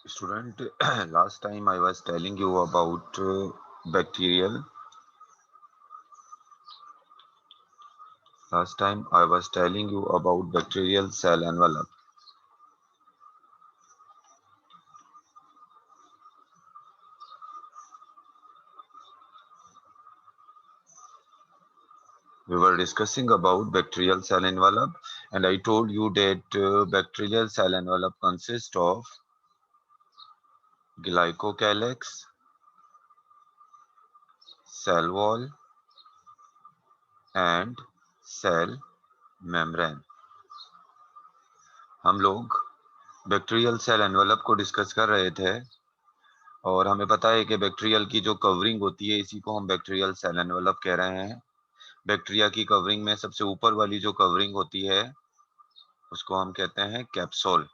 Student, last time I was telling you about bacterial. Last time I was telling you about bacterial cell envelope. We were discussing about bacterial cell envelope, and I told you that bacterial cell envelope consists of glycocalyx, cell wall, and cell membrane. हम लोग bacterial cell envelope को discuss कर रहे थे और हमें पता है कि बैक्टीरियल की जो कवरिंग होती है इसी को हम बैक्टीरियल सेल एनवेलप कह रहे हैं। बैक्टीरिया की कवरिंग में सबसे ऊपर वाली जो कवरिंग होती है उसको हम कहते हैं कैप्सूल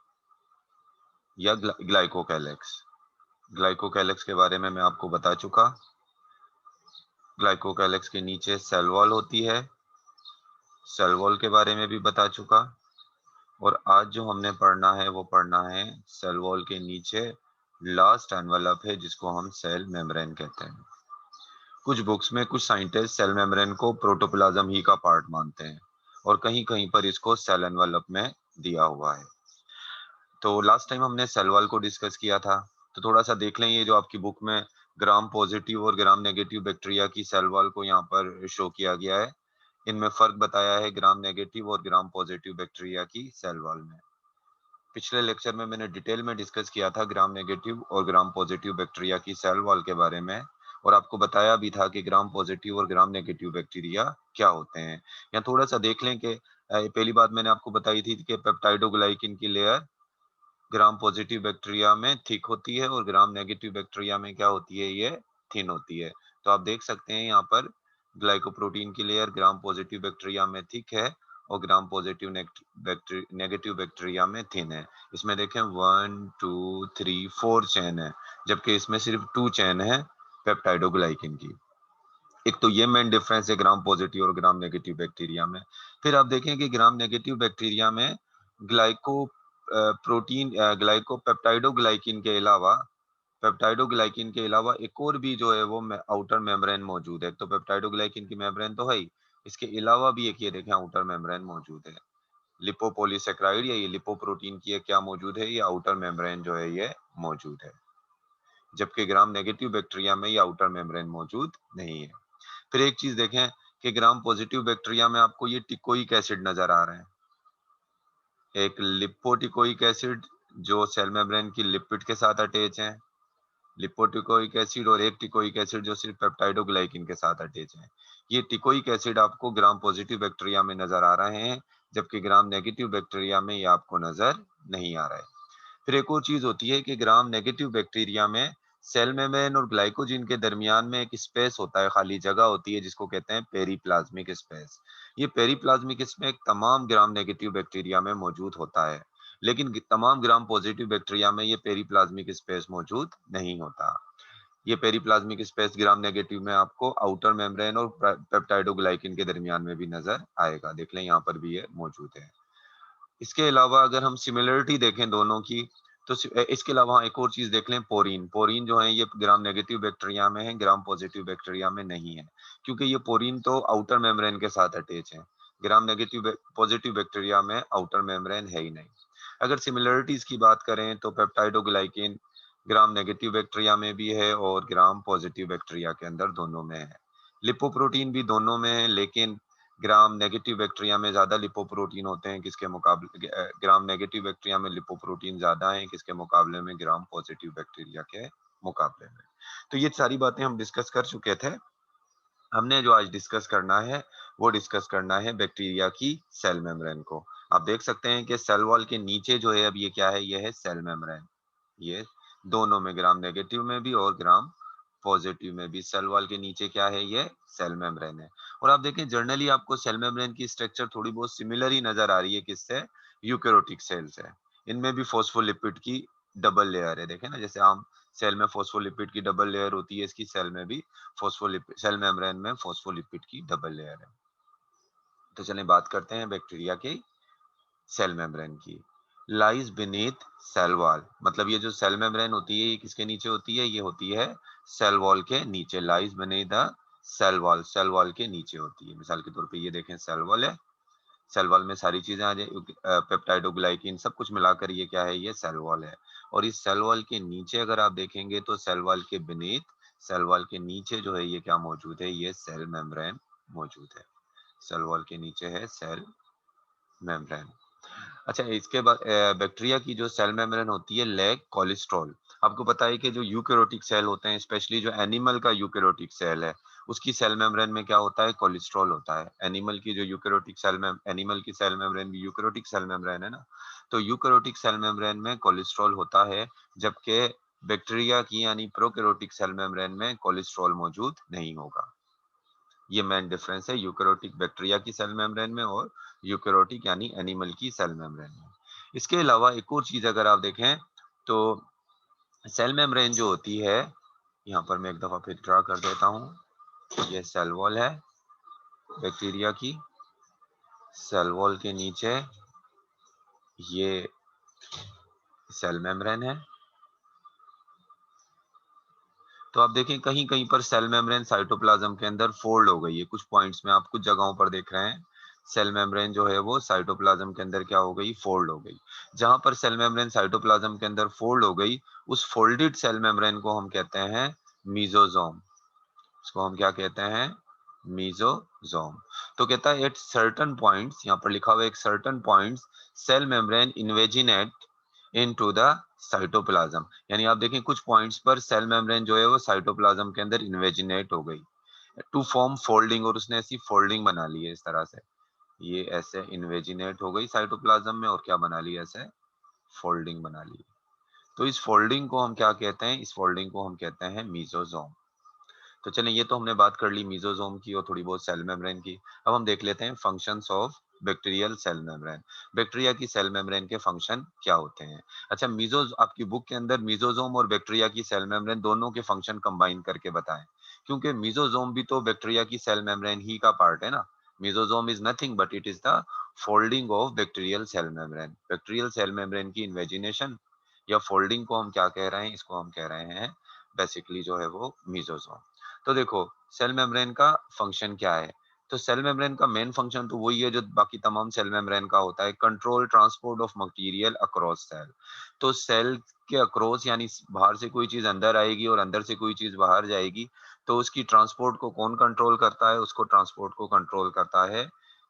या ग्लाइकोकैलेक्स। ग्लाइकोकैलेक्स के बारे में मैं आपको बता चुका। ग्लाइकोकैलेक्स के नीचे सेल वॉल होती है, सेल वॉल के बारे में भी बता चुका। और आज जो हमने पढ़ना है वो पढ़ना है सेल वॉल के नीचे लास्ट एनवेलप है जिसको हम सेल मेम्ब्रेन कहते हैं। कुछ बुक्स में कुछ साइंटिस्ट सेल मेम्ब्रेन को प्रोटोप्लाज्म ही का पार्ट मानते हैं और कहीं कहीं पर इसको सेल एनवेलप में दिया हुआ है। तो लास्ट टाइम हमने सेल वॉल को डिस्कस किया था, तो थोड़ा सा देख लें। ये जो आपकी बुक में ग्राम पॉजिटिव और ग्राम नेगेटिव बैक्टीरिया की सेल वॉल को यहाँ पर शो किया गया है, इनमें फर्क बताया है ग्राम नेगेटिव और ग्राम पॉजिटिव बैक्टीरिया की सेल वॉल में। पिछले लेक्चर में मैंने डिटेल में डिस्कस किया था ग्राम नेगेटिव और ग्राम पॉजिटिव बैक्टीरिया की सेल वॉल के बारे में, और आपको बताया भी था कि ग्राम पॉजिटिव और ग्राम नेगेटिव बैक्टीरिया क्या होते हैं। यहाँ थोड़ा सा देख लें कि पहली बात मैंने आपको बताई थी कि पेप्टाइडोग्लाइकिन की लेयर ग्राम पॉजिटिव बैक्टीरिया में थिक होती है और ग्राम नेगेटिव बैक्टीरिया में क्या होती है, ये थिन होती है। तो आप देख सकते हैं यहाँ पर ग्लाइकोप्रोटीन की लेयर ग्राम पॉजिटिव बैक्टीरिया में थिक है और ग्राम पॉजिटिव नेगेटिव बैक्टीरिया में थिन है। इसमें देखें 1 2 3 4 चेन है, जबकि इसमें सिर्फ 2 चेन है पेप्टाइडोग्लाइकिन की। एक तो ये मेन डिफरेंस है ग्राम पॉजिटिव और ग्राम नेगेटिव बैक्टीरिया में। फिर आप देखें कि ग्राम नेगेटिव बैक्टीरिया में ग्लाइको प्रोटीन ग्लाइकोपेप्टाइडोग्लाइकिन के अलावा एक और भी जो है वो आउटर मेम्ब्रेन मौजूद है। तो पेप्टाइडोग्लाइकिन की मेम्ब्रेन तो है ही, इसके अलावा भी एक ये देखें आउटर मेम्ब्रेन मौजूद है। लिपोपॉलीसेक्राइड या ये लिपोप्रोटीन की क्या मौजूद है, ये आउटर मेम्ब्रेन जो है ये मौजूद है, जबकि ग्राम नेगेटिव बैक्टीरिया में ये आउटर मेम्ब्रेन मौजूद नहीं है। फिर एक चीज देखें कि ग्राम पॉजिटिव बैक्टीरिया में आपको ये टिकोइक एसिड नजर आ रहे हैं, एक लिपोटिकोइक एसिड जो सेल मेम्ब्रेन की लिपिड के साथ अटैच है, लिपोटिकोइक एसिड, और एक टिकोइक एसिड जो सिर्फ पेप्टाइडोग्लाइकिन के साथ अटैच है। ये टिकोइक एसिड आपको ग्राम पॉजिटिव बैक्टीरिया में नजर आ रहे हैं, जबकि ग्राम नेगेटिव बैक्टीरिया में ये आपको नजर नहीं आ रहा है। फिर एक और चीज होती है कि ग्राम नेगेटिव बैक्टीरिया में सेल मेम्ब्रेन और ग्लाइकोजन के दरमियान में एक स्पेस होता है, खाली जगह होती है जिसको कहते हैं पेरीप्लाज्मिक स्पेस। ये पेरीप्लाज्मिक स्पेस तमाम ग्राम नेगेटिव बैक्टीरिया में मौजूद होता है, लेकिन तमाम ग्राम पॉजिटिव बैक्टीरिया में ये पेरीप्लाज्मिक स्पेस मौजूद नहीं होता। ये पेरीप्लाज्मिक स्पेस ग्राम नेगेटिव में आपको आउटर मेम्ब्रेन और पेप्टाइडोग्लाइकिन के दरमियान में भी नजर आएगा। देख लें यहाँ पर भी ये मौजूद है। इसके अलावा अगर हम सिमिलरिटी देखें दोनों की, तो इसके अलावा एक और चीज देख लें, पोरीन। पोरीन जो है ये ग्राम नेगेटिव बैक्टीरिया में है, ग्राम पॉजिटिव बैक्टीरिया में नहीं है, क्योंकि ये पोरीन तो आउटर मेम्ब्रेन के साथ अटैच है। ग्राम नेगेटिव पॉजिटिव बैक्टीरिया में आउटर मेम्ब्रेन है ही नहीं। अगर सिमिलरिटीज की बात करें तो पेप्टाइडोग्लाइकिन ग्राम नेगेटिव बैक्टीरिया में भी है और ग्राम पॉजिटिव बैक्टीरिया के अंदर दोनों में है। लिपोप्रोटीन भी दोनों में है, लेकिन ग्राम नेगेटिव बैक्टीरिया में ज्यादा लिपोप्रोटीन होते हैं किसके मुकाबले, ग्राम नेगेटिव बैक्टीरिया में लिपोप्रोटीन ज्यादा है किसके मुकाबले में, ग्राम पॉजिटिव बैक्टीरिया के मुकाबले में। तो ये सारी बातें हम डिस्कस कर चुके थे। हमने जो आज डिस्कस करना है वो डिस्कस करना है बैक्टीरिया की सेल मेम्ब्रेन को। आप देख सकते हैं कि सेल वॉल के नीचे जो है अब ये क्या है, ये है सेल मेम्ब्रेन। ये दोनों में, ग्राम नेगेटिव में भी और ग्राम पॉजिटिव में भी, सेल वॉल के नीचे क्या है, ये सेल मेम्ब्रेन है। और आप देखें जनरली आपको सेल मेम्ब्रेन की स्ट्रक्चर थोड़ी बहुत सिमिलर ही नजर आ रही है किससे, यूकेरोटिक सेल से। इनमें भी फॉस्फोलिपिड की डबल लेयर है। देखें ना, जैसे आम सेल में फॉस्फोलिपिड की डबल लेयर होती है, इसकी सेल में भी फॉस्फोलिपिड, सेल मेम्ब्रेन में फॉस्फोलिपिड की डबल लेयर है। तो चलिए बात करते हैं बैक्टीरिया की सेल मेम्ब्रेन की। लाइज बीनीथ सेल वॉल, मतलब ये जो सेल मेम्ब्रेन होती है ये किसके नीचे होती है, ये होती है सेल वॉल के नीचे, lies beneath the cell wall के नीचे होती है। मिसाल के तौर पे ये देखें सेल वॉल है, सेल वॉल में सारी चीजें आ जाए, पेप्टाइडोग्लाइकिन सब कुछ मिलाकर ये क्या है, ये सेल वॉल है। और इस सेल वॉल के नीचे अगर आप देखेंगे तो सेल वॉल के बीनीथ, सेल वॉल के नीचे जो है ये क्या मौजूद है, ये सेल मेम्ब्रेन मौजूद है। सेल वॉल के नीचे है सेल मेम्ब्रेन। अच्छा, इसके बाद बैक्टीरिया की जो सेल मेम्ब्रेन होती है लैक कोलेस्ट्रॉल। आपको पता है कि जो यूकेरोटिक सेल होते हैं, स्पेशली जो एनिमल का यूकेरोटिक सेल है, उसकी सेल मेम्ब्रेन में क्या होता है, कोलेस्ट्रॉल होता है। एनिमल की जो यूकेरोटिक सेल में, एनिमल की सेल मेम्ब्रेन भी यूकेरोटिक सेल मेम्ब्रेन है ना, तो यूकेरोटिक सेल मेम्ब्रेन में कोलेस्ट्रॉल होता है, जबकि बैक्टीरिया की यानी प्रोकैरियोटिक सेल मेम्ब्रेन में कोलेस्ट्रॉल मौजूद नहीं होगा। ये मेन डिफरेंस है यूकेरोटिक बैक्टीरिया की सेल मेम्ब्रेन में और यूकेरोटिक यानी एनिमल की सेल मेम्ब्रेन में। इसके अलावा एक और चीज अगर आप देखें तो सेल मेम्ब्रेन जो होती है, यहाँ पर मैं एक दफा फिर ड्रा कर देता हूँ, ये सेल वॉल है बैक्टीरिया की, सेल वॉल के नीचे ये सेल मेम्ब्रेन है। तो आप देखें कहीं कहीं पर सेल मेम्ब्रेन साइटोप्लाज्म के अंदर फोल्ड हो गई है, कुछ पॉइंट्स में आप कुछ जगहों पर देख रहे हैं सेल मेम्ब्रेन जो है वो साइटोप्लाज्म के अंदर क्या हो गई, फोल्ड हो गई। जहां पर सेल मेम्ब्रेन साइटोप्लाज्म के अंदर फोल्ड हो गई, उस फोल्डेड सेल मेम्ब्रेन को हम कहते हैं मीजोजोम। उसको हम क्या कहते हैं, मीजोजोम। तो कहता है एट सर्टेन पॉइंट्स, यहाँ पर लिखा हुआ है एक certain points cell membrane invaginate into the cytoplasm. यानी आप देखें कुछ पॉइंट्स पर सेल मेम्ब्रेन जो है वो साइटोप्लाज्म के अंदर इन्वेजिनेट हो गई टू फॉर्म फोल्डिंग, और उसने ऐसी फोल्डिंग बना ली है इस तरह से, ये ऐसे इन्वेजिनेट हो गई साइटोप्लाज्म में और क्या बना ली, ऐसे फोल्डिंग बना ली। तो इस फोल्डिंग को हम क्या कहते हैं, इस फोल्डिंग को हम कहते हैं मीजोजोम। तो चलें, ये तो हमने बात कर ली मीजोजोम की और थोड़ी बहुत सेल मेम्ब्रेन की। अब हम देख लेते हैं functions of bacterial cell membrane. Bacteria की सेल मेम्ब्रेन के फंक्शन क्या होते हैं। अच्छा, आपकी बुक के अंदर मीजोजोम और बैक्टीरिया की सेल मेम्ब्रेन दोनों के फंक्शन कंबाइन करके बताएं, क्योंकि मीजोजोम भी तो बैक्टीरिया की सेल मेम्ब्रेन ही का पार्ट है ना। Mesosome is nothing but it is the folding of bacterial cell membrane. Bacterial cell membrane की इन्वेजिनेशन या फोल्डिंग को हम क्या कह रहे हैं, इसको हम कह रहे हैं बेसिकली जो है वो मीजोजोम। तो देखो सेल मेम्ब्रेन का फंक्शन क्या है। तो सेल मेम्ब्रेन का मेन फंक्शन तो वही है जो बाकी तमाम सेल मेम्ब्रेन का होता है, control transport of material across cell. तो सेल के अक्रॉस यानी बाहर से कोई चीज अंदर आएगी और अंदर से कोई चीज बाहर जाएगी, तो उसकी ट्रांसपोर्ट को कौन कंट्रोल करता है, उसको ट्रांसपोर्ट को कंट्रोल करता है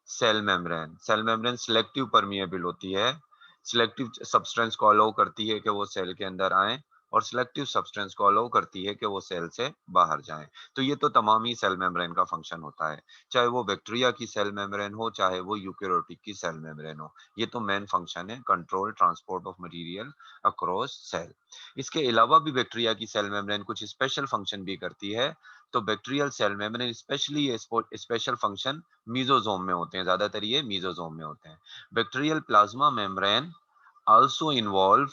cell membrane. Cell membrane selective permeable होती है, सिलेक्टिव सब्सटेंस को अलाउ करती है कि वो सेल के अंदर आए और सिलेक्टिव सब्सटेंस को अलाउ करती है कि वो सेल से बाहर जाएं। तो ये तो तमाम ही सेल मेम्ब्रेन का फंक्शन होता है, चाहे वो बैक्टीरिया की सेल मेम्ब्रेन हो चाहे वो यूकेरियोटिक की सेल मेम्ब्रेन हो। ये तो मेन फंक्शन है, control transport of material across cell. इसके अलावा भी बैक्टीरिया की सेल मेम्ब्रेन कुछ स्पेशल फंक्शन भी करती है। तो बैक्टीरियल सेल मेम्ब्रेन स्पेशली ये स्पेशल फंक्शन मीजोजोम में होते हैं, ज्यादातर ये मीजोजोम में होते हैं। Bacterial plasma membrane also involve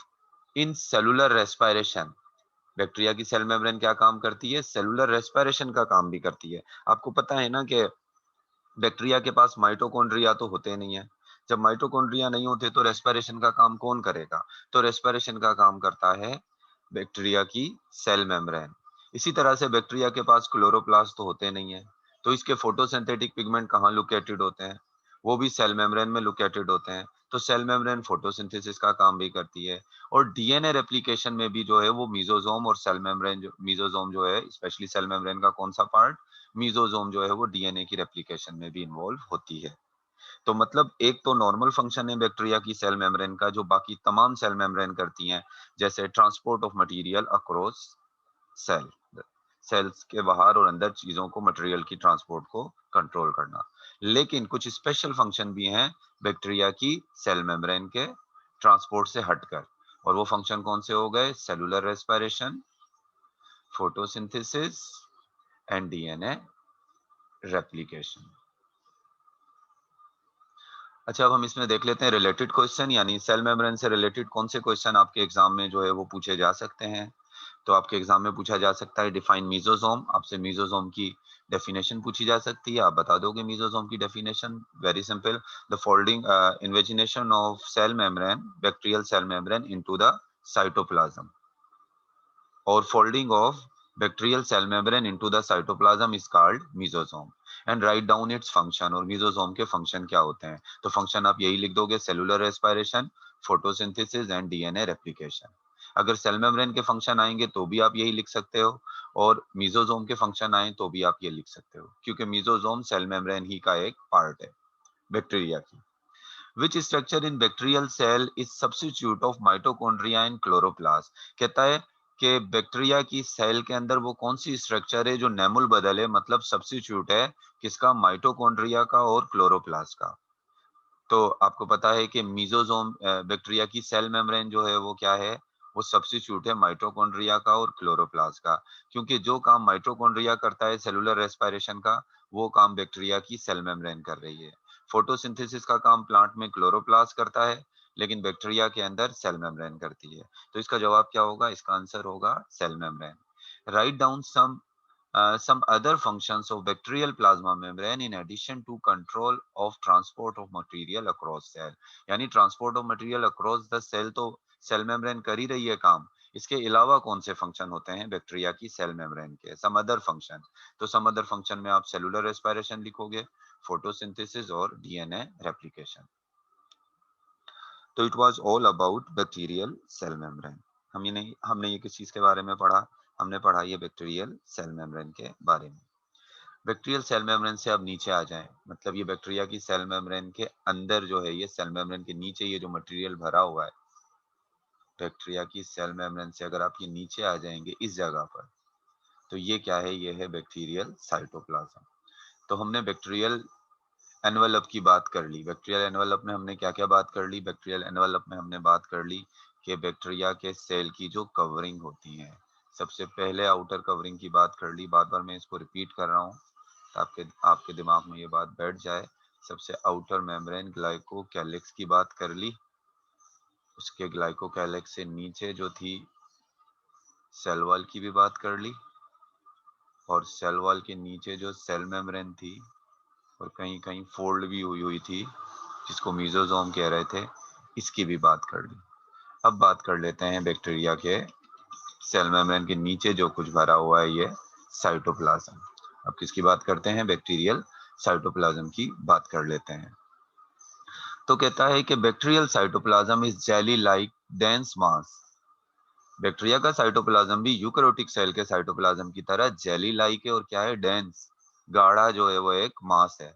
in cellular respiration. Bacteria की सेल मेम्ब्रेन क्या काम करती है, सेलुलर रेस्पिरेशन का काम भी करती है। आपको पता है ना कि बैक्टीरिया के पास माइटोकॉन्ड्रिया तो होते नहीं है। जब माइटोकॉन्ड्रिया नहीं होते तो रेस्पिरेशन का काम कौन करेगा, तो रेस्पिरेशन का काम करता है बैक्टीरिया की सेल मेम्ब्रेन। इसी तरह से बैक्टीरिया के पास क्लोरोप्लास्ट तो होते नहीं है, तो इसके फोटोसिंथेटिक पिगमेंट कहाँ लोकेटेड होते हैं, वो भी सेल मेम्ब्रेन में लोकेटेड होते हैं। तो सेल मेम्ब्रेन फोटोसिंथेसिस का काम भी करती है। और डीएनए रेप्लिकेशन में भी जो है वो मीजोजोम और सेल मेम्ब्रेन जो मीजोजोम जो है, स्पेशली सेल मेम्ब्रेन का कौन सा पार्ट, मीजोजोम जो है वो डीएनए की रेप्लिकेशन में भी इन्वॉल्व होती है। तो मतलब एक तो नॉर्मल फंक्शन है बैक्टीरिया की सेल मेम्ब्रेन का जो बाकी तमाम सेल मेम्ब्रेन करती हैं, जैसे transport of material across cell, cells के बाहर और अंदर चीजों को, मटेरियल की ट्रांसपोर्ट को कंट्रोल करना। लेकिन कुछ स्पेशल फंक्शन भी हैं बैक्टीरिया की सेल मेम्ब्रेन के ट्रांसपोर्ट से हटकर, और वो फंक्शन कौन से हो गए, cellular respiration, photosynthesis and DNA replication. अच्छा, अब हम इसमें देख लेते हैं रिलेटेड क्वेश्चन, यानी सेल मेम्ब्रेन से रिलेटेड कौन से क्वेश्चन आपके एग्जाम में जो है वो पूछे जा सकते हैं। तो आपके एग्जाम में पूछा जा सकता है डिफाइन मीजोसोम, आपसे मीजोसोम की डेफिनेशन पूछी जा सकती है, आप बता दोगे मीजोसोम की definition. Very simple, the folding invagination of cell membrane, bacterial cell membrane into the cytoplasm, or folding of bacterial cell membrane into the cytoplasm is called mesosome, and write down its function। और mesosome के function क्या होते हैं? तो function आप यही लिख दोगे, cellular respiration, photosynthesis and DNA replication। अगर सेल मेम्ब्रेन के फंक्शन आएंगे तो भी आप यही लिख सकते हो, और मीजोजोम के फंक्शन आए तो भी आप ये लिख सकते हो, क्योंकि मीजोजोम सेल मेम्ब्रेन ही का एक पार्ट है बैक्टीरिया की। Which structure in bacterial cell is substitute of mitochondria and chloroplast? कहता है कि बैक्टीरिया की सेल के अंदर वो कौन सी स्ट्रक्चर है जो नेमुल बदल है, मतलब सब्स्टिट्यूट है किसका? माइटोकॉन्ड्रिया का और क्लोरोप्लास्ट का। तो आपको पता है कि मीजोजोम बैक्टीरिया की सेल मेम्ब्रेन जो है वो क्या है? वो सब्स्टिट्यूट है माइटोकॉन्ड्रिया का और क्लोरोप्लास्ट का, क्योंकि जो काम माइटोकॉन्ड्रिया करता है सेलुलर रेस्पिरेशन का, वो काम बैक्टीरिया की सेल मेम्ब्रेन कर रही है। फोटोसिंथेसिस का काम प्लांट में क्लोरोप्लास्ट करता है, लेकिन बैक्टीरिया के अंदर सेल मेम्ब्रेन करती है। तो इसका जवाब क्या होगा? इसका आंसर होगा cell membrane. Right down some other functions of bacterial plasma membrane in addition to control of transport of material across cell। यानी transport of material across the cell तो सेल मेम्ब्रेन कर ही रही है काम, इसके अलावा कौन से फंक्शन होते हैं बैक्टीरिया की सेल मेम्ब्रेन के? Some other function. तो सम अदर फंक्शन में आप सेलुलर रेस्पिरेशन लिखोगे, फोटोसिंथेसिस और डीएनए रेप्लिकेशन। तो it was all about bacterial cell membrane. हमने ये किस चीज के बारे में पढ़ा? हमने पढ़ा ये बैक्टीरियल सेल मेम्ब्रेन के बारे में। बैक्टीरियल सेल मेम्ब्रेन से अब नीचे आ जाएं, मतलब ये बैक्टीरिया की सेल मेम्ब्रेन के अंदर जो है, ये सेल मेम्ब्रेन के नीचे ये जो मटेरियल भरा हुआ है बैक्टीरिया की सेल मेम्ब्रेन से, अगर आप ये नीचे आ जाएंगे इस जगह पर, तो ये क्या है? ये है बैक्टीरियल साइटोप्लाज्म। तो हमने बैक्टीरियल एनवेलप की बात कर ली। बैक्टीरियल एनवेलप में हमने क्या क्या बात कर ली? बैक्टीरियल एनवेलप में हमने बात कर ली कि बैक्टीरिया के सेल की जो कवरिंग होती है, सबसे पहले आउटर कवरिंग की बात कर ली। बार बार मैं इसको रिपीट कर रहा हूँ आपके आपके दिमाग में ये बात बैठ जाए। सबसे आउटर मेम्ब्रेन ग्लाइकोकैलिक्स की बात कर ली, उसके ग्लाइकोकैलिक्स से नीचे जो थी सेल वॉल की भी बात कर ली, और सेल वॉल के नीचे जो सेल मेम्ब्रेन थी और कहीं कहीं फोल्ड भी हुई हुई थी जिसको मीजोजोम कह रहे थे, इसकी भी बात कर ली। अब बात कर लेते हैं बैक्टीरिया के सेल मेम्ब्रेन के नीचे जो कुछ भरा हुआ है, ये साइटोप्लाज्म। अब किसकी बात करते हैं? बैक्टीरियल साइटोप्लाज्म की बात कर लेते हैं। तो कहता है कि bacterial cytoplasm is jelly like dense mass. Bacteria का साइटोप्लाज्म भी यूकैरियोटिक सेल के साइटोप्लाज्म की तरह जेली लाइक है, और क्या है? डेंस, गाढ़ा जो है वो एक मास है।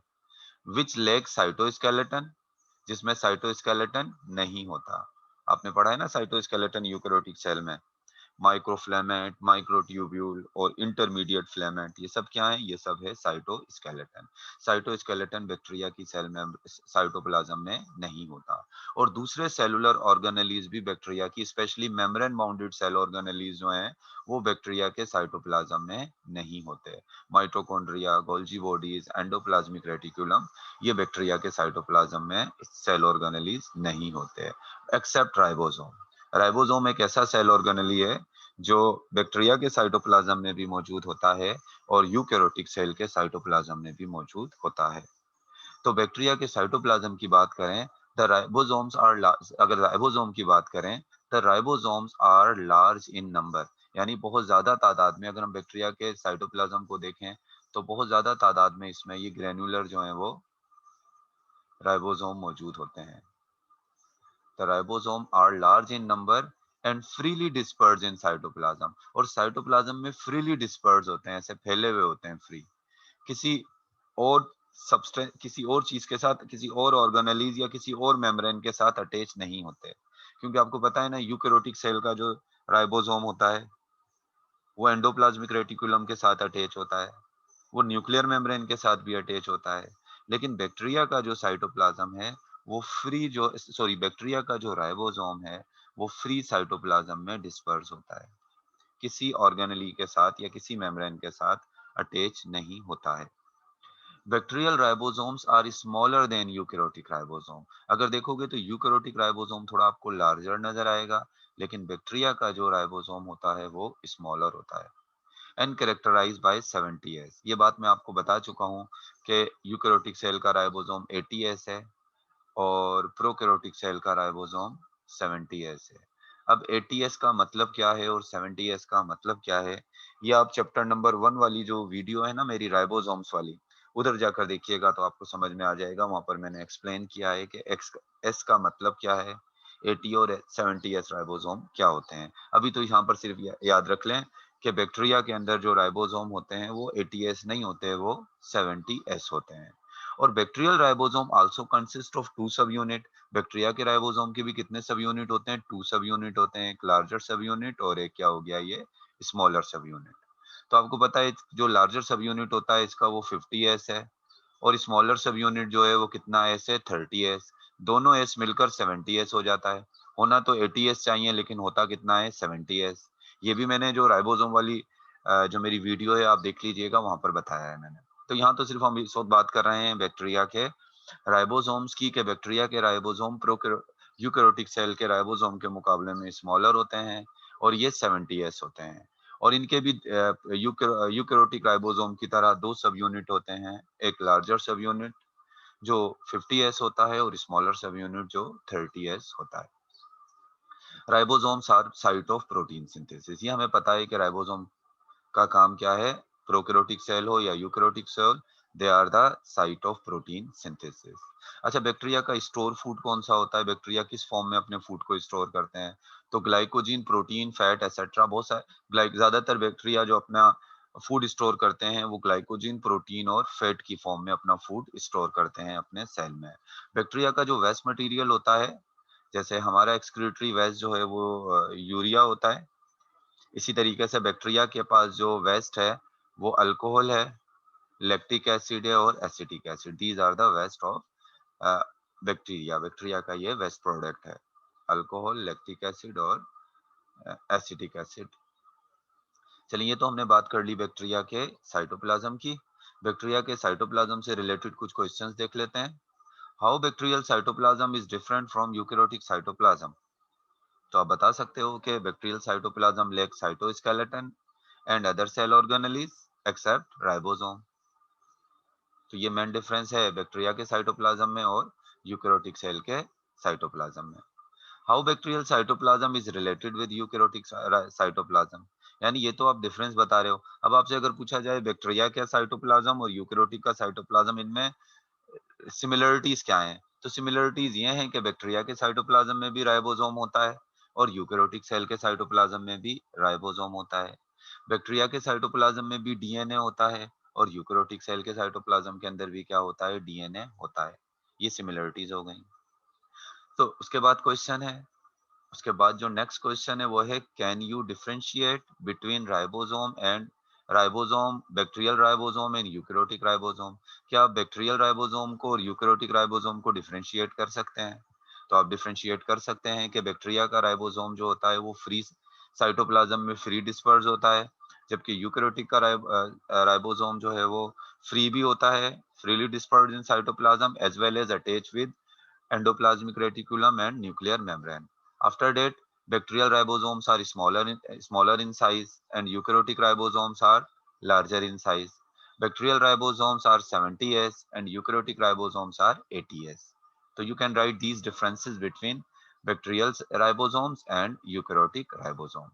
विच लेक साइटोस्केलेटन, जिसमें साइटोस्केलेटन नहीं होता। आपने पढ़ा है ना साइटोस्केलेटन यूकैरियोटिक सेल में, माइक्रोफ्लेमेट, माइक्रोट्यूब्यूल और इंटरमीडिएट फ्लेमेट, ये सब क्या है? ये सब है साइटोस्केलेटन। साइटोस्केलेटन बैक्टीरिया की सेल में साइटोप्लाज्म में नहीं होता। और दूसरे सेलुलर ऑर्गेनेलीज भी बैक्टीरिया की, specially membrane bounded cell organelles जो हैं, वो बैक्टीरिया के साइटोप्लाज्म में नहीं होते। Mitochondria, Golgi bodies, endoplasmic reticulum, ये बैक्टीरिया के साइटोप्लाज्म में सेल ऑर्गेनेलीज नहीं होते, एक्सेप्ट राइबोसोम। राइबोसोम एक ऐसा सेल ऑर्गेनेली है जो बैक्टीरिया के साइटोप्लाज्म में भी मौजूद होता है और यूकैरियोटिक सेल के साइटोप्लाज्म में भी मौजूद होता है। तो बैक्टीरिया के साइटोप्लाज्म की बात करें, द राइबोसोम्स आर, अगर राइबोसोम की बात करें, the ribosomes are large in number, यानी बहुत ज्यादा तादाद में। अगर हम बैक्टीरिया के साइटोप्लाज्म को देखें तो बहुत ज्यादा तादाद में इसमें ये ग्रेन्युलर जो है वो राइबोसोम मौजूद होते हैं। The ribosome are large in number and freely dispersed in cytoplasm, और साइटोप्लाज्म में freely dispersed होते हैं, ऐसे फैले हुए होते हैं, फ्री, किसी और सबस्टेंस, किसी और चीज के साथ, किसी और ऑर्गेनेलीज या किसी और मेम्ब्रेन के साथ अटैच नहीं होते। क्योंकि आपको पता है ना, यूकैरियोटिक सेल का जो राइबोसोम होता है वो एंडोप्लाज्मिक रेटिकुलम के साथ अटैच होता है, वो न्यूक्लियर मेम्ब्रेन के साथ भी अटैच होता है। लेकिन बैक्टीरिया का जो साइटोप्लाज्म है वो फ्री, जो सॉरी बैक्टीरिया का जो राइबोसोम है वो फ्री साइटोप्लाज्म में डिस्पर्स होता है, किसी ऑर्गेनेली के साथ या किसी मेम्ब्रेन के साथ अटैच नहीं होता है। Bacterial ribosomes are smaller than eukaryotic ribosome. अगर देखोगे तो यूकेरोटिक राइबोसोम थोड़ा आपको लार्जर नजर आएगा, लेकिन बैक्टीरिया का जो राइबोसोम होता है वो स्मॉलर होता है। And characterise by 70s। ये बात मैं आपको बता चुका हूँ कि यूकेरोटिक सेल का राइबोसोम 80s है और प्रोकैरियोटिक सेल का राइबोसोम 70s है। अब 80s का मतलब क्या है और 70s का मतलब क्या है, ये आप चैप्टर नंबर 1 वाली जो वीडियो है ना मेरी राइबोसोम्स वाली, उधर जाकर देखिएगा तो आपको समझ में आ जाएगा। वहां पर मैंने एक्सप्लेन किया है कि एक्स एस का मतलब क्या है, 80 और 70s राइबोसोम क्या होते हैं। अभी तो यहाँ पर सिर्फ याद रख लें कि बैक्टीरिया के अंदर जो राइबोसोम होते हैं वो 80s नहीं होते, वो 70s होते हैं। और bacterial ribosome also consist of two subunit. Bacteria के राइबोसोम के भी कितने सब यूनिट होते हैं, टू सब यूनिट होते हैं, एक लार्जर सब यूनिट और एक क्या हो गया ये स्मॉलर सब यूनिट। तो आपको पता है जो लार्जर सब यूनिट होता है इसका वो 50s है और स्मॉलर सब यूनिट जो है वो कितना एस है, 30s। दोनों एस मिलकर 70s हो जाता है। होना तो 80s चाहिए लेकिन होता कितना है, 70s। ये भी मैंने जो राइबोसोम वाली जो मेरी वीडियो है आप देख लीजिएगा, वहां पर बताया है मैंने। तो यहाँ तो सिर्फ हम इस वक्त बात कर रहे हैं बैक्टीरिया के राइबोसोम्स की, के बैक्टीरिया के राइबोसोम यूकेरोटिक सेल के राइबोसोम के मुकाबले में स्मॉलर होते हैं और ये 70s होते हैं। और इनके भी यूकेरोटिक राइबोसोम की तरह दो सब यूनिट होते हैं, एक लार्जर सब यूनिट जो 50s होता है और स्मॉलर सब यूनिट जो 30s होता है। Ribosomes are site of protein synthesis. ये हमें पता है कि राइबोसोम का काम क्या है, प्रोकैरियोटिक सेल हो या eukaryotic cell, they are the site of protein synthesis. अच्छा, बैक्टीरिया का स्टोर फूड कौन सा होता है, बैक्टीरिया किस फॉर्म में अपने फूड को स्टोर करते हैं, तो ग्लाइकोजीन, प्रोटीन, फैट एसेट्रा, बहुत सारे ज्यादातर बैक्टीरिया जो अपना फूड स्टोर करते हैं वो ग्लाइकोजीन, प्रोटीन और फैट की फॉर्म में अपना फूड स्टोर करते हैं अपने सेल में। बैक्टीरिया का जो वेस्ट मटेरियल होता है, जैसे हमारा एक्सक्रीटरी वेस्ट जो है वो यूरिया होता है, इसी तरीके से बैक्टीरिया के पास जो वेस्ट है वो अल्कोहल है, लैक्टिक एसिड है और acetic acid. These are the waste of bacteria. Bacteria का ये वेस्ट प्रोडक्ट है, अल्कोहल, लैक्टिक एसिड और एसिटिक एसिड। चलिए, ये तो हमने बात कर ली बैक्टीरिया के साइटोप्लाज्म की। बैक्टीरिया के साइटोप्लाज्म से रिलेटेड कुछ क्वेश्चंस देख लेते हैं। How bacterial cytoplasm is different from eukaryotic cytoplasm. तो आप बता सकते हो कि bacterial cytoplasm lack cytoskeleton and other cell organelles except ribosome. तो ये मेन डिफरेंस है बैक्टीरिया के साइटोप्लाज्म में और यूकेरोटिक सेल के साइटोप्लाज्म में। How bacterial cytoplasm is related with eukaryotic cytoplasm. यानी ये तो आप डिफरेंस बता रहे हो। अब आपसे अगर पूछा जाए बैक्टीरिया का साइटोप्लाज्म और यूकेरोटिक का साइटोप्लाज्म, इनमें सिमिलरिटीज क्या हैं, तो सिमिलरिटीज ये हैं कि बैक्टीरिया के साइटोप्लाज्म में भी राइबोसोम होता है और यूकेरोटिक सेल के साइटोप्लाज्म में भी राइबोसोम होता है। बैक्टीरिया के साइटोप्लाज्म में भी डीएनए होता है और यूकेरोटिक सेल के साइटोप्लाज्म के अंदर भी क्या होता है, डीएनए होता है। ये सिमिलरिटीज हो गई। तो उसके बाद क्वेश्चन है, उसके बाद जो नेक्स्ट क्वेश्चन है वो है, can you differentiate between ribosome and ribosome, bacterial ribosome and eukaryotic ribosome. क्या आप बैक्टीरियल राइबोसोम को और यूकेरोटिक राइबोसोम को डिफरेंशिएट कर सकते हैं? तो आप डिफरेंशिएट कर सकते हैं कि बैक्टीरिया का राइबोसोम जो होता है वो फ्री साइटोप्लाज्म में फ्री डिस्पर्स होता है, जबकि यूकेरोटिक का राइबोसोम जो है वो फ्री भी होता है, freely disperse in cytoplasm as well as attach with endoplasmic reticulum and nuclear membrane. After that, bacterial ribosomes are smaller in size and eukaryotic ribosomes are larger in size. Bacterial ribosomes are 70s and eukaryotic ribosomes are 80s. So you can write these differences between bacterial ribosomes and eukaryotic ribosome.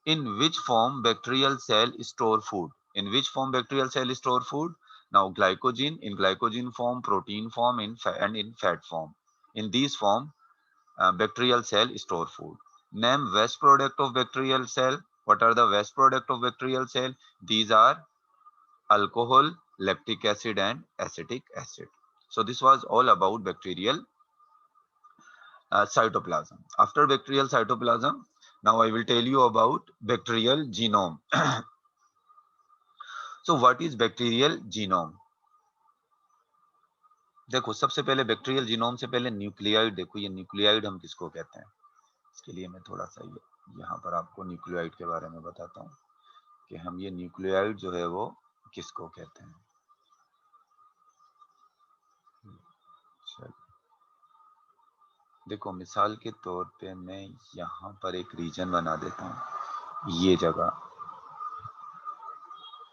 In which form bacterial cell store food? In which form bacterial cell store food? Now glycogen, in glycogen form, protein form, and in fat form. In these form, bacterial cell store food. Name waste product of bacterial cell. What are the waste product of bacterial cell? These are alcohol, lactic acid and acetic acid. So this was all about bacterial cytoplasm. After bacterial cytoplasm, now I will tell you about bacterial genome. So what is bacterial genome? देखो, सबसे पहले bacterial genome से पहले nuclide देखो, ये nuclide हम किसको कहते हैं। इसके लिए मैं थोड़ा सा ये यहाँ पर आपको न्यूक्लियाइड के बारे में बताता हूँ कि हम ये न्यूक्लियाइड जो है वो किसको कहते हैं। चलो देखो, मिसाल के तौर पे मैं यहाँ पर एक रीजन बना देता हूँ। ये जगह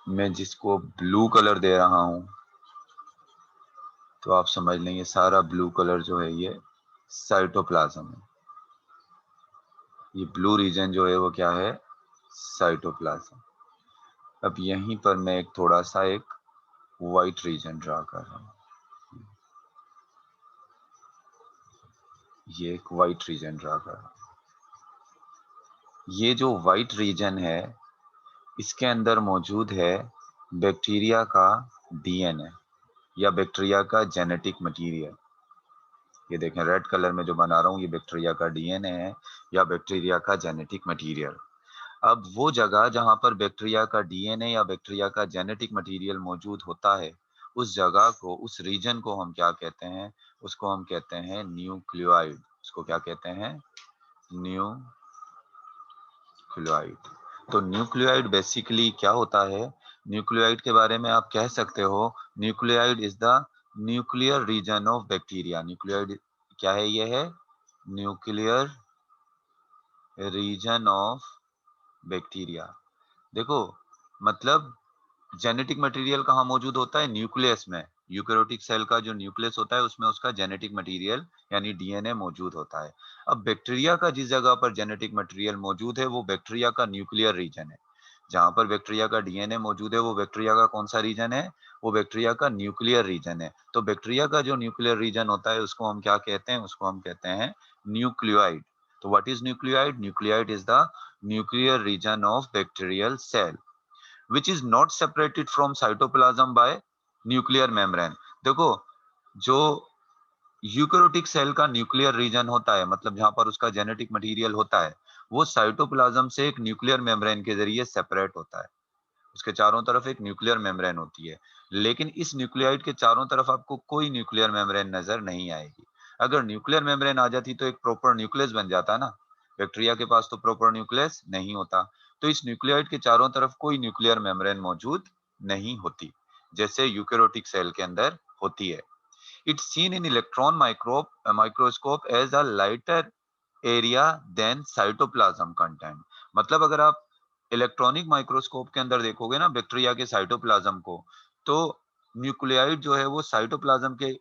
मैं जिसको ब्लू कलर दे रहा हूँ, तो आप समझ लें ये सारा ब्लू कलर जो है ये साइटोप्लाज्म है। ये ब्लू रीजन जो है वो क्या है? साइटोप्लाज्म। अब यहीं पर मैं एक थोड़ा सा एक व्हाइट रीजन ड्रा कर रहा हूँ। ये एक व्हाइट रीजन ड्रा कर रहा हूँ। ये जो व्हाइट रीजन है, इसके अंदर मौजूद है बैक्टीरिया का डीएनए या बैक्टीरिया का जेनेटिक मटेरियल। ये देखें, रेड कलर में जो बना रहा हूँ ये बैक्टीरिया का डीएनए है या बैक्टीरिया का जेनेटिक मटेरियल। अब वो जगह जहाँ पर बैक्टीरिया का डीएनए या बैक्टीरिया का जेनेटिक मटेरियल मौजूद होता है, उस जगह को, उस रीजन को हम क्या कहते हैं? उसको हम कहते हैं न्यूक्लियोइड। उसको क्या कहते हैं? न्यूक्लियोइड। तो न्यूक्लियोइड बेसिकली क्या होता है? न्यूक्लियोइड के बारे में आप कह सकते हो, nucleoid is the nuclear region of bacteria. Nucleoid क्या है? ये है न्यूक्लियर रीजन ऑफ बैक्टीरिया। देखो, मतलब जेनेटिक मटेरियल कहाँ मौजूद होता है? न्यूक्लियस में। यूकेरियोटिक सेल का जो न्यूक्लियस होता है उसमें उसका जेनेटिक मटेरियल यानी डीएनए मौजूद होता है। अब बैक्टीरिया का जिस जगह पर जेनेटिक मटेरियल मौजूद है वो बैक्टीरिया का न्यूक्लियर रीजन है। जहां पर बैक्टीरिया का डीएनए मौजूद है वो बैक्टीरिया का कौन सा रीजन है? वो बैक्टीरिया का न्यूक्लियर रीजन है। तो बैक्टीरिया का जो न्यूक्लियर रीजन होता है उसको हम क्या कहते हैं? उसको हम कहते हैं न्यूक्लियोइड। तो what is nucleoid? Nucleoid is the nuclear region of bacterial cell which is not separated from cytoplasm by nuclear membrane। देखो, जो यूकेरियोटिक सेल का न्यूक्लियर रीजन होता है, मतलब जहां पर उसका जेनेटिक मटेरियल होता है, वो साइटोप्लाज्म से एक न्यूक्लियर मेम्ब्रेन के जरिए सेपरेट होता है। उसके चारों तरफ एक न्यूक्लियर मेम्ब्रेन होती है। लेकिन इस न्यूक्लियोइड के चारों तरफ आपको कोई न्यूक्लियर मेम्ब्रेन नजर नहीं आएगी। अगर न्यूक्लियर मेम्ब्रेन आ जाती तो एक प्रॉपर न्यूक्लियस बन जाता ना। बैक्टीरिया के पास तो प्रॉपर न्यूक्लियस नहीं होता। तो इस न्यूक्लियोइड के चारों तरफ कोई न्यूक्लियर मेम्ब्रेन मौजूद नहीं होती, जैसे यूकेरियोटिक सेल के अंदर होती है। It's seen in electron microscope as a lighter area than cytoplasm content. मतलब अगर आप इलेक्ट्रॉनिक माइक्रोस्कोप के अंदर देखोगे ना बैक्टीरिया के साइटोप्लाज्म को, तो न्यूक्लियोइड जो है वो साइटोप्लाज्म के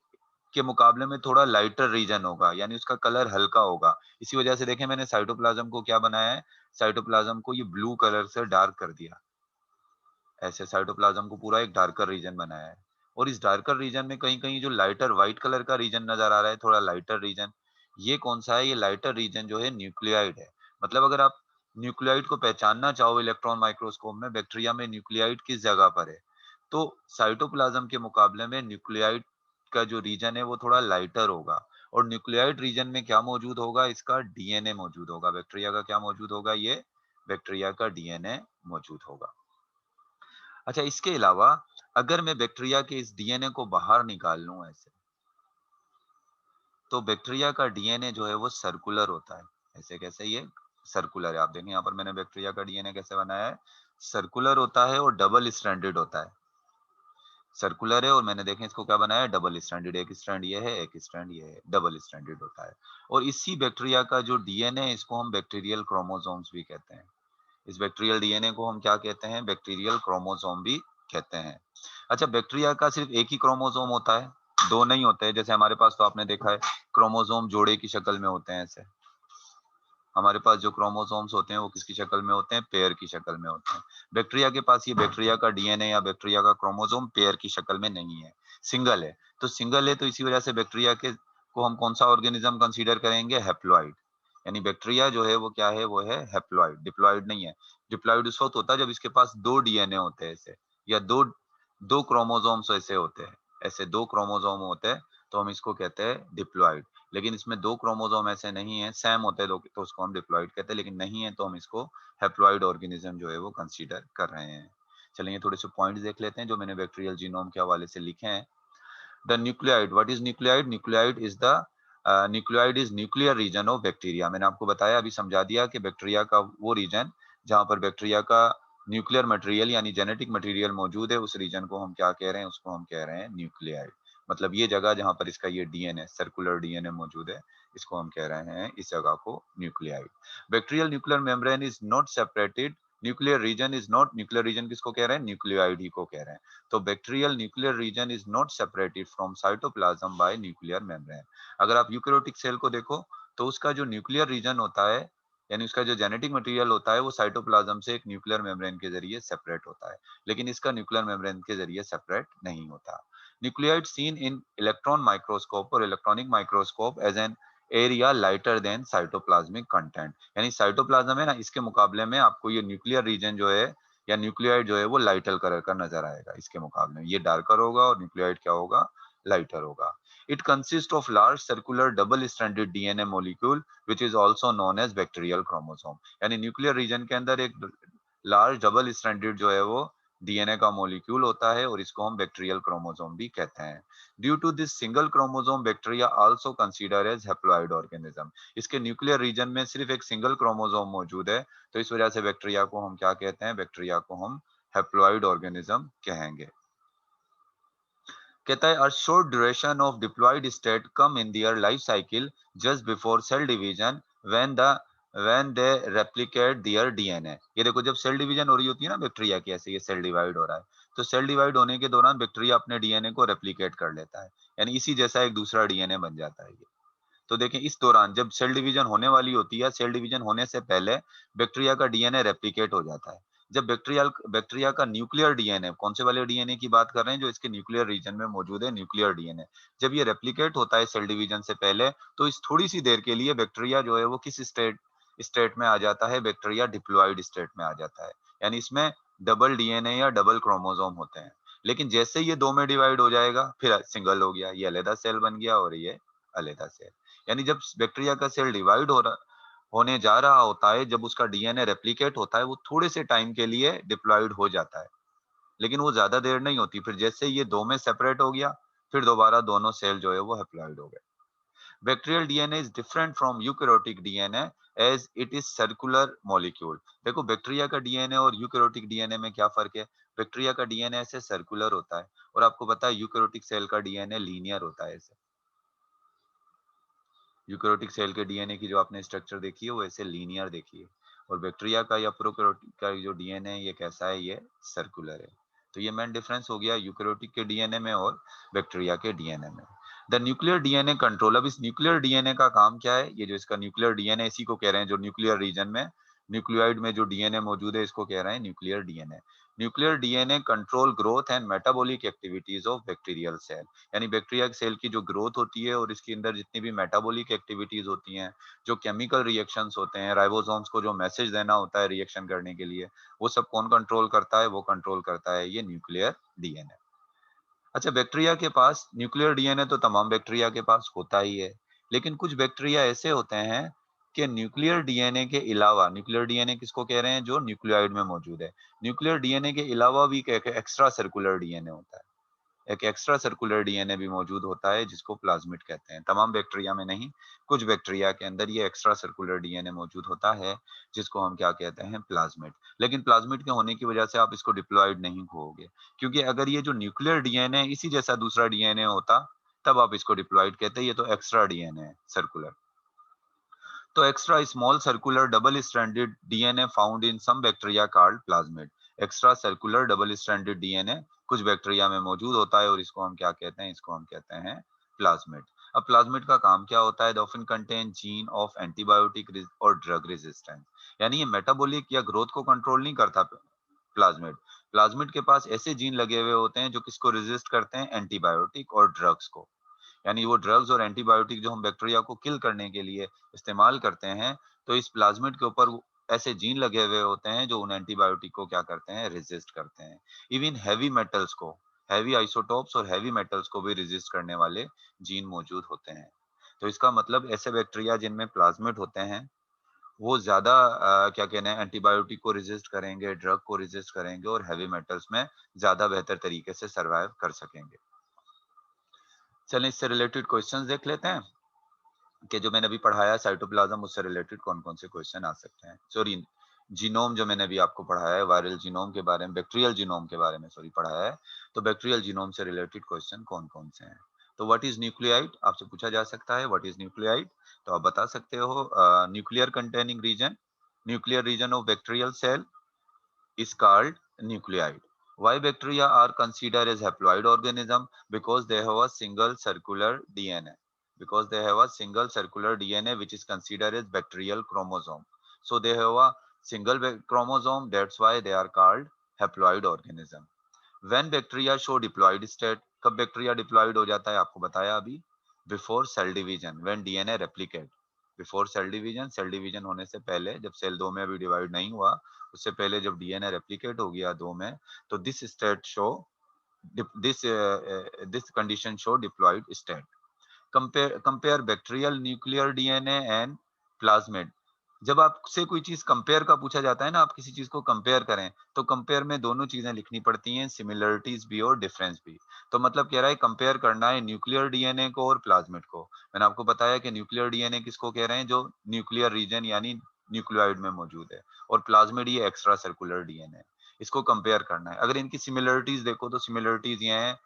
मुकाबले में थोड़ा लाइटर रीजन होगा, यानी उसका कलर हल्का होगा। इसी वजह से देखें मैंने साइटोप्लाज्म को क्या बनाया है? साइटोप्लाज्म को ये ब्लू कलर से डार्क कर दिया। ऐसे साइटोप्लाज्म को पूरा एक डार्कर रीजन बनाया है। और इस डार्कर रीजन में कहीं कहीं जो लाइटर व्हाइट कलर का रीजन नजर आ रहा है, थोड़ा लाइटर रीजन, ये कौन सा है? ये लाइटर रीजन जो है न्यूक्लियोइड है। मतलब अगर आप न्यूक्लियोइड को पहचानना चाहो इलेक्ट्रॉन माइक्रोस्कोप में, बैक्टीरिया में न्यूक्लियोइड किस जगह पर है, तो साइटोप्लाज्म के मुकाबले में न्यूक्लियोइड का जो रीजन है वो थोड़ा लाइटर होगा। और न्यूक्लियोइड रीजन में क्या मौजूद होगा? इसका डीएनए मौजूद होगा। बैक्टीरिया का क्या मौजूद होगा? ये बैक्टीरिया का डीएनए मौजूद होगा। अच्छा, इसके अलावा अगर मैं बैक्टीरिया के इस डीएनए को बाहर निकाल लूं ऐसे, तो बैक्टीरिया का डीएनए जो है वो सर्कुलर होता है। ऐसे कैसे? ये सर्कुलर है। आप देखें यहाँ पर मैंने बैक्टीरिया का डीएनए कैसे बनाया है? सर्कुलर होता है और डबल स्ट्रैंडेड होता है। सर्कुलर है और मैंने देखें इसको क्या बनाया है? Double stranded. एक स्ट्रैंड ये है, एक स्ट्रैंड ये है, डबल स्ट्रैंडेड होता है। और इसी बैक्टीरिया का जो डीएनए है इसको हम बैक्टीरियल क्रोमोसोम्स भी कहते हैं। इस बैक्टीरियल डीएनए को हम क्या कहते हैं? बैक्टीरियल क्रोमोसोम भी कहते हैं। अच्छा, बैक्टीरिया का सिर्फ एक ही क्रोमोसोम होता है, दो नहीं होते हैं। जैसे हमारे पास तो आपने देखा है क्रोमोसोम जोड़े की शक्ल में होते हैं। ऐसे हमारे पास जो क्रोमोसोम्स होते हैं वो किसकी शक्ल में होते हैं? पेयर की शक्ल में होते हैं। बैक्टीरिया के पास ये बैक्टीरिया का डीएनए या बैक्टीरिया का क्रोमोसोम पेयर की शक्ल में नहीं है, सिंगल है। तो सिंगल है तो इसी वजह से बैक्टीरिया के को हम कौन सा ऑर्गेनिज्म कंसीडर करेंगे? हैप्लॉइड। यानी बैक्टीरिया जो है वो क्या है? वो है हैप्लॉइड, डिप्लॉइड नहीं है। डिप्लॉइड उस वक्त होता है जब इसके पास दो डीएनए होते हैं ऐसे, या दो दो क्रोमोसोम्स ऐसे होते हैं। ऐसे दो क्रोमोसोम होते हैं तो हम इसको कहते हैं डिप्लॉइड। लेकिन इसमें दो क्रोमोसोम ऐसे नहीं है, सेम होते हैं दो, तो उसको हम डिप्लॉइड कहते हैं। लेकिन नहीं है तो हम इसको हैप्लॉइड ऑर्गेनिज्म जो है वो कंसीडर कर रहे हैं। चलिए थोड़े से पॉइंट्स देख लेते हैं जो मैंने बैक्टीरियल जीनोम के हवाले से लिखे हैं। The nucleoid, what is nucleoid? Nucleoid is nuclear region of bacteria. मैंने आपको बताया, अभी समझा दिया कि बैक्टीरिया का वो रीजन जहां पर बैक्टीरिया का न्यूक्लियर मटेरियल यानी जेनेटिक मटेरियल मौजूद है, उस रीजन को हम क्या कह रहे हैं? उसको हम कह रहे हैं न्यूक्लियोइड। मतलब ये जगह जहाँ पर इसका ये डीएनए सर्कुलर डीएनए मौजूद है, इसको हम कह रहे हैं इस जगह को nuclide. Bacterial nuclear membrane is not separated, nuclear region is not, nuclear region किसको कह रहे हैं, न्यूक्लियोइड ही को कह रहे हैं। तो bacterial nuclear region is not separated from cytoplasm bye nuclear membrane. अगर आप यूकेरियोटिक सेल को देखो तो उसका जो न्यूक्लियर रीजन होता है, यानी उसका जो जेनेटिक मटेरियल होता है, वो साइटोप्लाज्म से एक न्यूक्लियर मेम्ब्रेन के जरिए सेपरेट होता है, लेकिन इसका न्यूक्लियर मेम्ब्रेन के जरिए सेपरेट नहीं होता। Nucleoid seen in electron microscope और electronic microscope as an area lighter than cytoplasmic content, यानी साइटोप्लाज्म है ना, इसके मुकाबले में आपको ये न्यूक्लियर रीजन जो है या न्यूक्लियोइड जो है वो लाइटर कलर का नजर आएगा, इसके मुकाबले में ये डार्कर होगा और न्यूक्लियोइड क्या होगा, लाइटर होगा। It consist of large circular double stranded DNA molecule which is also known as bacterial chromosome, यानी न्यूक्लियर रीजन के अंदर एक लार्ज डबल स्ट्रैंडेड जो है वो डीएनए का मॉलिक्यूल होता है और इसको हम बैक्टीरियल क्रोमोसोम भी कहते हैं। Due to this single chromosome bacteria also consider as haploid organism, इसके न्यूक्लियर रीजन में सिर्फ एक सिंगल क्रोमोसोम मौजूद है, तो इस वजह से बैक्टीरिया को हम क्या कहते हैं, बैक्टीरिया को हम हैप्लॉइड ऑर्गेनिज्म कहेंगे। कहता है a short duration of diploid state come in their life cycle just before cell division when the when they replicate their DNA. ये देखो जब सेल डिवीजन हो रही होती है ना बैक्टीरिया की, ऐसे ये सेल डिवाइड हो रहा है, तो सेल डिवाइड होने के दौरान बैक्टीरिया अपने डीएनए को रेप्लिकेट कर लेता है, यानी इसी जैसा एक दूसरा डीएनए बन जाता है ये। तो देखें इस दौरान जब सेल डिवीजन होने वाली होती है, सेल डिवीजन होने से पहले बैक्टीरिया का डीएनए रेप्लिकेट हो जाता है। जब बैक्टीरिया का न्यूक्लियर डीएनए, कौन से वाले डीएनए की बात कर रहे हैं, जो इसके न्यूक्लियर रीजन में मौजूद है, न्यूक्लियर डीएनए, जब ये रेप्लिकेट होता है सेल डिवीजन से पहले, तो इस थोड़ी सी देर के लिए बैक्टीरिया जो है वो किस स्टेट स्टेट में आ जाता है, बैक्टीरिया डिप्लॉयड स्टेट में आ जाता है, यानी इसमें डबल डीएनए या डबल क्रोमोसोम होते हैं। लेकिन जैसे ये दो में डिवाइड हो जाएगा फिर सिंगल हो गया, ये अलग सेल बन गया और ये अलग सेल, यानी जब बैक्टीरिया का सेल डिवाइड होने जा रहा होता है, जब उसका डीएनए रेप्लिकेट होता है, वो थोड़े से टाइम के लिए डिप्लॉयड हो जाता है, लेकिन वो ज्यादा देर नहीं होती, फिर जैसे ये दो में सेपरेट हो गया फिर दोबारा दोनों सेल जो है वो हैप्लॉइड हो गए। Bacterial DNA is different from eukaryotic DNA as it is circular molecule. देखो बैक्टीरिया का डीएनए और यूकेरियोटिक डीएनए में क्या फर्क है, बैक्टीरिया का डीएनए ऐसे सर्कुलर होता है और आपको पता है यूकेरियोटिक सेल का डीएनए लीनियर होता है ऐसे। यूकेरियोटिक सेल के डीएनए की जो आपने स्ट्रक्चर देखी है वो ऐसे लीनियर देखी है, और बैक्टीरिया का या प्रोकैरियोटिक का जो डीएनए है ये कैसा है, ये सर्कुलर है। तो ये मेन डिफरेंस हो गया यूकेरियोटिक के डीएनए में और बैक्टीरिया के डीएनए में। द न्यूक्लियर डीएनए कंट्रोल, अब इस न्यूक्लियर डीएनए का काम क्या है, ये जो इसका न्यूक्लियर डीएनए इसी को कह रहे हैं, जो न्यूक्लियर रीजन में न्यूक्लियोइड में जो डीएनए मौजूद है इसको कह रहे हैं nuclear DNA. Nuclear DNA control growth and metabolic activities of bacterial cell, यानी बैक्टीरिया सेल की जो ग्रोथ होती है और इसके अंदर जितनी भी मेटाबॉलिक एक्टिविटीज होती हैं, जो केमिकल रिएक्शंस होते हैं, राइबोसोम्स को जो मैसेज देना होता है रिएक्शन करने के लिए, वो सब कौन कंट्रोल करता है, वो कंट्रोल करता है ये न्यूक्लियर डीएनए। अच्छा बैक्टीरिया के पास न्यूक्लियर डीएनए तो तमाम बैक्टीरिया के पास होता ही है, लेकिन कुछ बैक्टीरिया ऐसे होते हैं कि न्यूक्लियर डीएनए के अलावा, न्यूक्लियर डीएनए किसको कह रहे हैं, जो न्यूक्लियोइड में मौजूद है, न्यूक्लियर डीएनए के अलावा भी एक एक्स्ट्रा सर्कुलर डीएनए होता है, एक एक्स्ट्रा सर्कुलर डीएनए भी मौजूद होता है जिसको प्लाज्मिड कहते हैं। तमाम बैक्टीरिया में नहीं, कुछ बैक्टीरिया के अंदर ये एक्स्ट्रा सर्कुलर डीएनए मौजूद होता है जिसको हम क्या कहते हैं, प्लाज्मिड। लेकिन प्लाज्मिड के होने की वजह से आप इसको डिप्लॉयड नहीं कहोगे, क्योंकि अगर ये जो न्यूक्लियर डीएनए इसी जैसा दूसरा डीएनए होता तब आप इसको डिप्लॉयड कहते हैं, ये तो एक्स्ट्रा डीएनए है सर्कुलर। तो extra small circular double stranded DNA found in some bacteria called plasmid, extra circular double stranded DNA कुछ बैक्टीरिया में मौजूद होता है और इसको हम क्या कहते हैं, इसको हम कहते हैं प्लाज्मिड। अब प्लाज्मिड का काम क्या होता है, often contain gene of antibiotic और ड्रग रेजिस्टेंस, यानी ये मेटाबॉलिक या ग्रोथ को कंट्रोल नहीं करता प्लाज्मिड। प्लाज्मिड के पास ऐसे जीन लगे हुए होते हैं जो किसको रेजिस्ट करते हैं, एंटीबायोटिक और ड्रग्स को, यानी वो ड्रग्स और एंटीबायोटिक जो हम बैक्टीरिया को किल करने के लिए इस्तेमाल करते हैं, तो इस प्लाज्मिड के ऊपर ऐसे जीन लगे हुए होते हैं जो उन एंटीबायोटिक को क्या करते हैं, रेजिस्ट करते हैं। इवन हैवी मेटल्स को, हैवी आइसोटोप्स और हैवी मेटल्स को भी रेजिस्ट करने वाले जीन मौजूद होते हैं। तो इसका मतलब ऐसे बैक्टीरिया जिनमें प्लाज्मिड होते हैं वो ज्यादा क्या कहना है, एंटीबायोटिक को रेजिस्ट करेंगे, ड्रग को रेजिस्ट करेंगे और हैवी मेटल्स में ज्यादा बेहतर तरीके से सर्वाइव कर सकेंगे। चलें इससे रिलेटेड क्वेश्चंस देख लेते हैं कि जो मैंने अभी पढ़ाया साइटोप्लाज्म, उससे रिलेटेड कौन-कौन से क्वेश्चन आ सकते हैं। सॉरी, जीनोम जो मैंने अभी आपको पढ़ाया है, वायरल जीनोम के बारे में, बैक्टीरियल जीनोम के बारे में सॉरी पढ़ाया है, तो बैक्टीरियल जीनोम से रिलेटेड क्वेश्चन कौन-कौन से हैं। तो व्हाट इज न्यूक्लियाइड आपसे पूछा जा सकता है, व्हाट इज न्यूक्लियाइड, तो आप बता सकते हो nuclear containing region, nuclear region of bacterial cell is called nucleide. Why bacteria are considered as haploid organism? Because they have a single circular DNA. Because they have a single circular DNA which is considered as bacterial chromosome. So they have a single chromosome. That's why they are called haploid organism. When bacteria show diploid state, कब bacteria diploid हो जाता है आपको बताया अभी, before cell division, when DNA replicate. Before cell division होने से पहले, जब सेल दो में अभी डिवाइड नहीं हुआ, उससे पहले जब डीएनए रेप्लिकेट हो गया दो में, तो this state show this this condition show diploid state. Compare bacterial nuclear DNA and plasmid. जब आपसे कोई चीज कंपेयर का पूछा जाता है ना, आप किसी चीज को कंपेयर करें, तो कंपेयर में दोनों चीजें लिखनी पड़ती हैं, सिमिलरिटीज भी और डिफरेंस भी. तो मतलब कह रहा है कंपेयर करना है न्यूक्लियर डीएनए को और प्लाज्मिड को. मैंने आपको बताया कि न्यूक्लियर डीएनए किसको कह रहे हैं, जो न्यूक्लियर रीजन यानी न्यूक्लियोइड में मौजूद है, और प्लाज्मिड ये एक्स्ट्रा सर्कुलर डीएनए. इसको कंपेयर करना है. अगर इनकी सिमिलरिटीज देखो तो सिमिलरिटीज ये हैं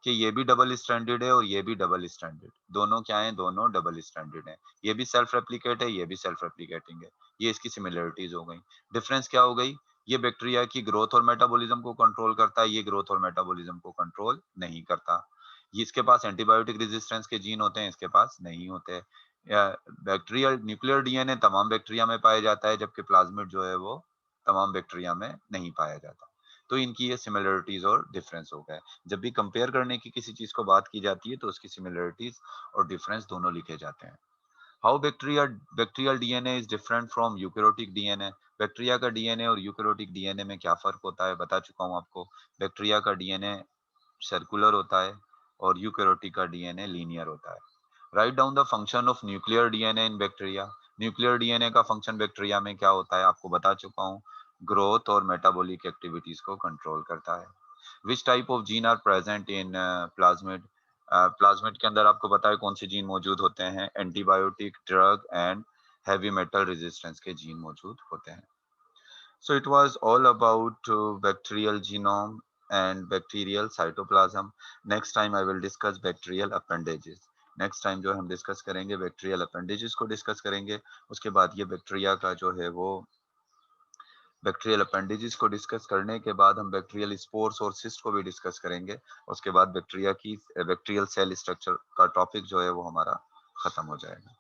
कि ये भी डबल स्टैंडर्ड है और ये भी डबल स्टैंडर्ड. दोनों क्या है, दोनों डबल स्टैंडर्ड है. ये भी सेल्फ रेप्लिकेट है, ये भी सेल्फ रेप्लिकेटिंग है. ये इसकी सिमिलरिटीज हो गई. डिफरेंस क्या हो गई, ये बैक्टीरिया की ग्रोथ और मेटाबॉलिज्म को कंट्रोल करता है, ये ग्रोथ और मेटाबॉलिज्म को कंट्रोल नहीं करता. ये इसके पास एंटीबायोटिक रेजिस्टेंस के जीन होते हैं, इसके पास नहीं होते. बैक्टीरियल न्यूक्लियर डीएनए तमाम बैक्टीरिया में पाया जाता है, जबकि प्लाज्मिड जो है वो तमाम बैक्टीरिया में नहीं पाया जाता. तो इनकी ये सिमिलरिटीज और डिफरेंस हो गए. जब भी कंपेयर करने की किसी चीज को बात की जाती है तो उसकी सिमिलरिटीज और डिफरेंस दोनों लिखे जाते हैं. How bacterial DNA is different from eukaryotic DNA. Bacteria का डीएनए और यूकेरोटिक डीएनए में क्या फर्क होता है, बता चुका हूं आपको. बैक्टीरिया का डीएनए सर्कुलर होता है और यूकेरोटिक का डीएनए लीनियर होता है. Write down the function of nuclear DNA in bacteria. Nuclear DNA का फंक्शन बैक्टीरिया में क्या होता है आपको बता चुका हूँ, ग्रोथ और मेटाबॉलिक एक्टिविटीज को कंट्रोल करता है. Which type of gene are present in plasmid. Plasmid के अंदर आपको पता है कौन से जीन मौजूद होते हैं, antibiotic, drug and heavy metal resistance के जीन मौजूद होते हैं. So it was all about bacterial genome and bacterial cytoplasm. Next time I will discuss bacterial appendages. Next time जो हम डिस्कस करेंगे बैक्टीरियल अपेंडेजेस को डिस्कस करेंगे. उसके बाद ये बैक्टीरिया का जो है वो बैक्टीरियल अपेंडेजेस को डिस्कस करने के बाद हम बैक्टीरियल स्पोर्स और सिस्ट को भी डिस्कस करेंगे. उसके बाद बैक्टीरिया की बैक्टीरियल सेल स्ट्रक्चर का टॉपिक जो है वो हमारा खत्म हो जाएगा.